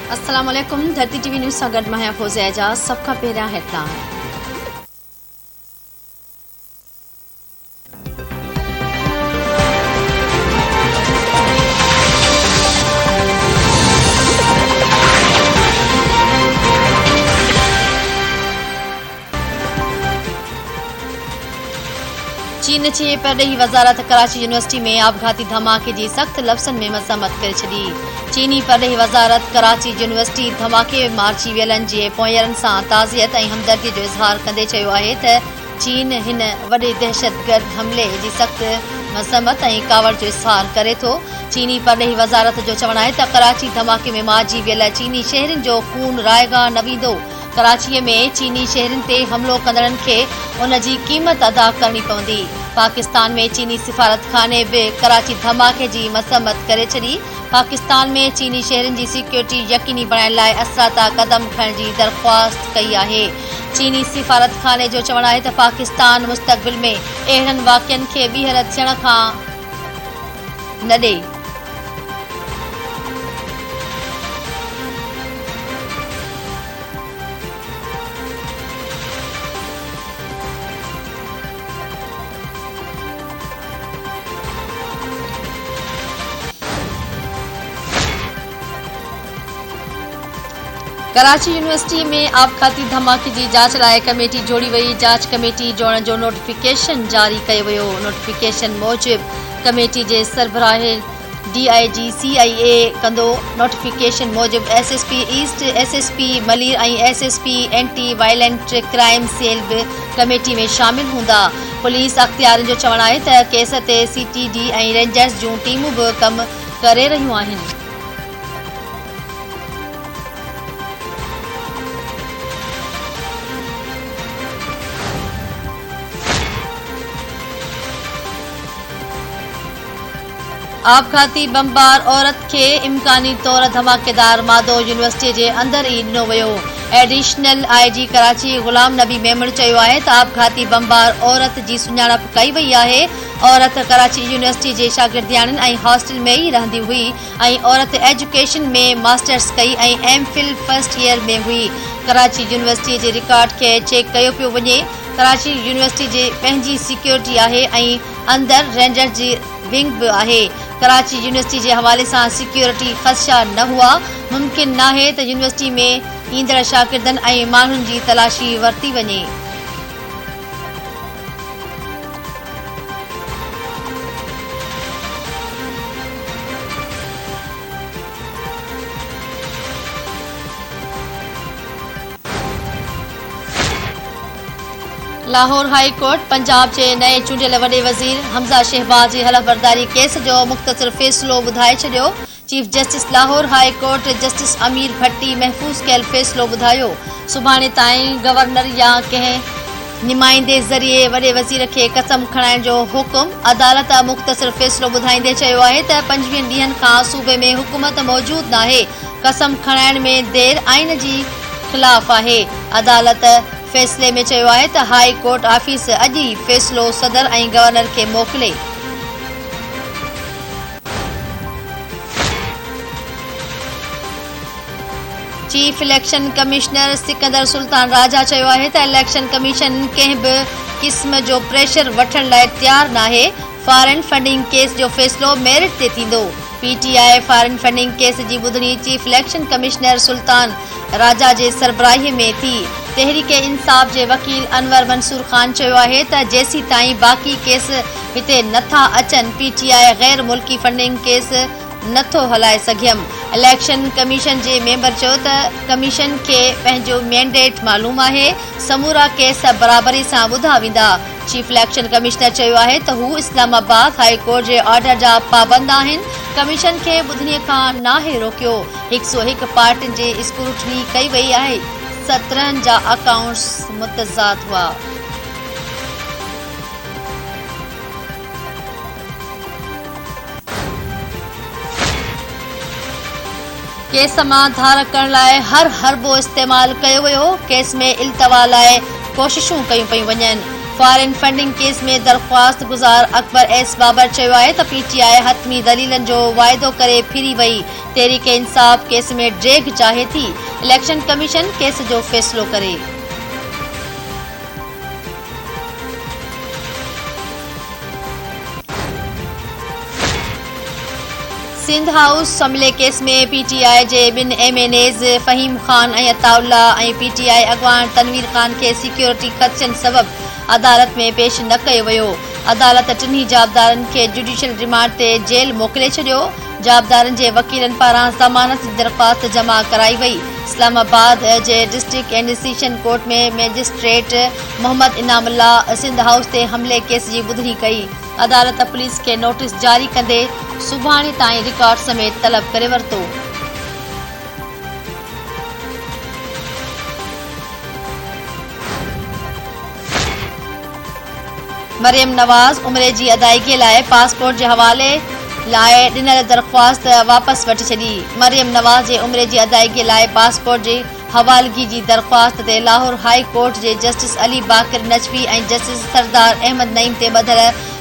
अस्सलाम वालेकुम। धरती टीवी न्यूज़ सां गॾु मां फौज़िया एजाज़। सभ खां पहिरियां हेडलाइन। चीन जी परॾेही वज़ारत कराची यूनिवर्सिटी में आपघाती धमाके जी सख़्त लफ़्ज़नि में मज़म्मत करे छॾी। चीनी परॾेही वज़ारत कराची यूनिवर्सिटी धमाके मार्ची वियलनि जे पोयरनि सां ताज़ियत ऐं हमदर्दी जो इज़हार कंदे चयो आहे त चीन हिन वॾे दहशतगर्द हमले जी सख़्त मज़म्मत ऐं कावड़ जो इज़हार करे थो। चीनी परॾेही वज़ारत जो चवणु आहे त कराची धमाके में मारिजी वियल चीनी शहरनि जो खून रायगा न वेंदो। कराचीअ में चीनी शहरनि ते हमलो कंदड़नि खे उन जी क़ीमत अदा करणी पवंदी। पाकिस्तान में चीनी सिफारतखाने बि कराची धमाके जी मज़म्मत करे छॾी। पाकिस्तान में चीनी शहरनि जी सिक्योरिटी यकीनी बणाइण लाइ असराता क़दम खणण जी दरख़्वास्त कई आहे। चीनी सिफारतखाने जो चवणु आहे त पाकिस्तान मुस्तक़बिल में अहिड़नि वाक़िअनि खे ॿीहर थियण खां न ॾे। कराची यूनिवर्सिटी में आपघाती धमाके जी जांच लाइ कमेटी जोड़ी वई। जांच कमेटी जोड़ण जो नोटिफिकेशन जारी कयो वियो। नोटिफिकेशन मूजिबि कमेटी जे सरबराह DIG CIA कंदो। नोटिफिकेशन मूजिबि SSP ईस्ट, SSP मलीर ऐं SSP anti violent crime cell बि कमेटी में शामिल हूंदा। पुलिस अख़्तियारनि जो चवणु आहे त केस ते CTD ऐं रेंजर्स जूं टीमूं बि कमु करे रहियूं आहिनि। आपघाती बमबार औरत खे इम्कानी तौर धमाकेदार मादो यूनिवर्सिटी जे अंदर ई ॾिनो वियो। एडिशनल IG कराची ग़ुलाम नबी मेमण चयो आहे त आपघाती बमबार औरत जी सुञाणप कई वई आहे। औरत कराची यूनिवर्सिटी जे शागिर्दियाणनि ऐं हॉस्टल में ई रहंदी हुई ऐं औरत एजुकेशन में मास्टर्स कई ऐं MPhil फर्स्ट ईयर में हुई। कराची यूनिवर्सिटी जे रिकॉर्ड खे चेक कयो पियो वञे। कराची यूनिवर्सिटी जे पंहिंजी सिक्योरिटी आहे ऐं अंदर रेंजर जी विंग बि आहे। कराची यूनिवर्सिटी जे हवाले सां सिक्योरिटी ख़दशा न हुआ। मुमकिन नाहे त यूनिवर्सिटी में ईंदड़ शागिर्दनि ऐं माण्हुनि जी तलाशी वरिती वञे। लाहौर हाई कोर्ट पंजाब जे नए चूंडियल वॾे वज़ीर हमज़ा शहबाज जी हलफ़बरदारी केस जो मुख़्तसर फ़ैसिलो ॿुधाए छॾियो। Chief justice Lahore high court justice Amir Bhatti महफ़ूज़ कयल फ़ैसिलो ॿुधायो। सुभाणे ताईं गवर्नर या कंहिं नुमाइंदे ज़रिए वॾे वज़ीर खे कसम खणाइण जो हुकुम। अदालत मुख़्तसर फ़ैसिलो ॿुधाईंदे चयो आहे त 25 ॾींहनि खां सूबे में हुकूमत मौजूदु नाहे। कसम खणाइण में देर आइन जी ख़िलाफ़ आहे। अदालत फ़ैसिले में चयो आहे त हाई कोर्ट ऑफिस अॼु ई फ़ैसिलो सदर ऐं गवर्नर खे मोकिले। Chief election commissioner Sikandar Sultan Raja चयो आहे त इलेक्शन कमीशन कंहिं बि क़िस्म जो प्रेशर वठण लाइ तयारु नाहे। फॉरेन फंडिंग केस जो फ़ैसिलो मेरिट ते थींदो। PTI फॉरेन फंडिंग केस जी ॿुधणी chief election commissioner Sultan Raja जे सरबराही में थी। तहरीक इंसाफ़ जे वकील अनवर मंसूर ख़ान चयो आहे त जेसी ताईं बाक़ी केस हिते नथा अचनि PTI गैर मुल्की फंडिंग केस नथो हलाए सघियमि। इलेक्शन कमीशन जे मेंबर चयो त कमीशन खे पंहिंजो मैंडेट मालूम आहे। समूरा केस बराबरी सां ॿुधा वेंदा। चीफ इलेक्शन कमिश्नर चयो आहे त हू इस्लामाबाद हाई कोर्ट जे ऑर्डर जा पाबंद आहिनि। कमीशन खे ॿुधणीअ खां नाहे रोकियो। 101 पार्टियुनि जे स्क्रूटनी कई वई आहे। 17 जा अकाउंट्स मुतज़ाद हुआ। केस मां धार करण लाइ हर हरबो इस्तेमालु कयो वियो। केस में इल्तवा लाइ कोशिशूं कयूं पयूं वञनि। फॉरेन फंडिंग केस में दरख्वास्त गुज़ार अकबर एस बाबर चयो आहे त पीटीआई हतमी दलीलन जो वाइदो करे फिरी वई। तहरीक इंसाफ केस में ड्रैग चाहे थी। इलेक्शन कमीशन केस जो फ़ैसिलो करे। सिंध हाउस हमले केस में पीटीआई जे ॿिनि एमएनएज़ फ़हीम ख़ान ऐं अताउल्ला ऐं पीटीआई अॻवान तनवीर ख़ान खे सिक्योरिटी ख़दशनि सबब अदालत में पेश न कयो वियो। अदालत टिन्ही जाबदारनि खे जुडिशियल रिमांड ते जेल मोकिले छॾियो। जाबदारनि जे वकीलनि पारां ज़मानत जी दरख़्वास्त जमा कराई वई। इस्लामाबाद जे डिस्ट्रिक्ट एंड सेशन कोर्ट में मैजिस्ट्रेट मोहम्मद इनामुल्ला सिंध हाउस ते हमले केस जी ॿुधणी कई। अदालत पुलिस खे नोटिस जारी कंदे सुभाणे ताईं रिकॉर्ड समेत तलब करे वरितो। मरियम नवाज़ उमिरि जी अदायगी लाइ पासपोर्ट जे हवाले लाइ ॾिनल दरख़्वास्त वापसि वठी छॾी। मरियम नवाज़ जे उमिरि जी अदायगी लाइ पासपोर्ट जी हवालगी जी दरख़्वास्त ते लाहौर हाई कोर्ट जे जस्टिस अली बाकिर नजफी ऐं जस्टिस सरदार अहमद नईम ते ॿधल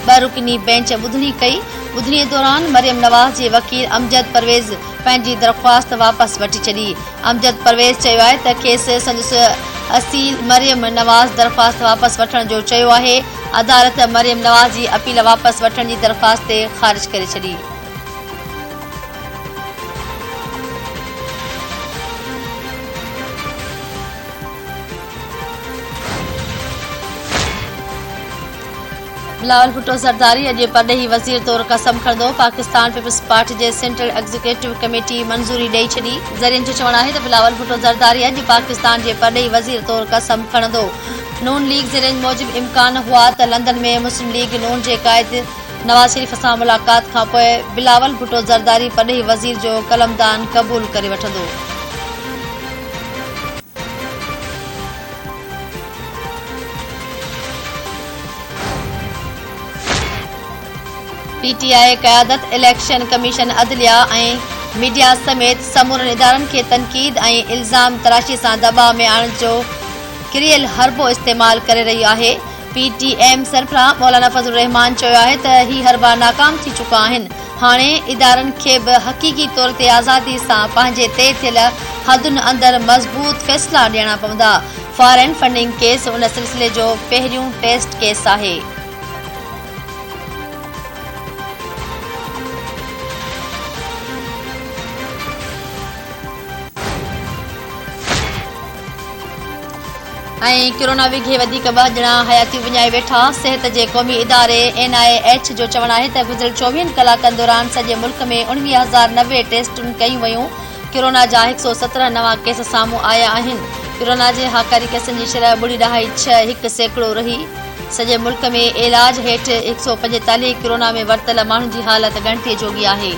2 रुकनी बेंच ॿुधणी कई। ॿुधणीअ दौरान मरियम नवाज़ जे वकील अमजद परवेज़ पंहिंजी दरख़्वास्त वापसि वठी छॾी। अमजद परवेज़ चयो आहे त खेसि संदसि असील मरियम नवाज़ दरख़्वास्त वापसि वठण जो चयो आहे। अदालत मरियम नवाज़ जी अपील वापसि वठण जी दरख़्वास्त ते ख़ारिज करे छॾी। बिलावल भुट्टो ज़रदारी अॼु परॾेही वज़ीर तौरु कसम खणंदो। पाकिस्तान पीपल्स पार्टी जे सेंट्रल एग्जीक्यूटिव कमेटी मंज़ूरी ॾेई छॾी। ज़रियनि जो चवणु आहे त बिलावल भुट्टो ज़रदारी अॼु पाकिस्तान जे परॾेही वज़ीर तौरु कसम खणंदो। नून लीग जे रेंज मूजिबि इम्कान हुआ त लंदन में मुस्लिम लीग नून जे क़ाइद नवाज़ शरीफ़ सां मुलाक़ात खां पोइ बिलावल भुट्टो ज़रदारी परॾेही वज़ीर जो कलमदान क़बूल करे वठंदो। पीटीआई क़यादत इलेक्शन कमीशन अदलिया ऐं मीडिया समेत समूरनि इदारनि खे तनक़ीद ऐं इल्ज़ाम तराशी सां दॿाउ में आणण जो किरियल हरबो इस्तेमाल करे रही आहे। पीटीएम सरबराह मौलाना फज़लुर रहमान चयो आहे त ही हरबा नाकाम थी चुका आहिनि। हाणे इदारनि खे बि हक़ीक़ी तौर ते आज़ादी सां पंहिंजे तइ थियल हदुनि अंदरि मज़बूत फ़ैसिला ॾियणा पवंदा। फॉरेन फंडिंग केस उन सिलसिले जो पहिरियों टेस्ट केस आहे। ऐं कोरोना विघे वधीक 2 ॼणा हयातियूं विञाए वेठा। सिहत जे क़ौमी इदारे NIH जो चवणु आहे त गुज़िरियल 24 कलाकनि दौरान सॼे मुल्क में 19,090 टेस्टूं कयूं वयूं। कोरोना जा 117 नवां केस साम्हूं आया आहिनि। कोरोना जे हाकारी केसनि जी शरह 0.61% रही। सॼे मुल्क में इलाज हेठि 145 कोरोना में वरतल माण्हुनि जी हालत ॻणितीअ जोगी आहे।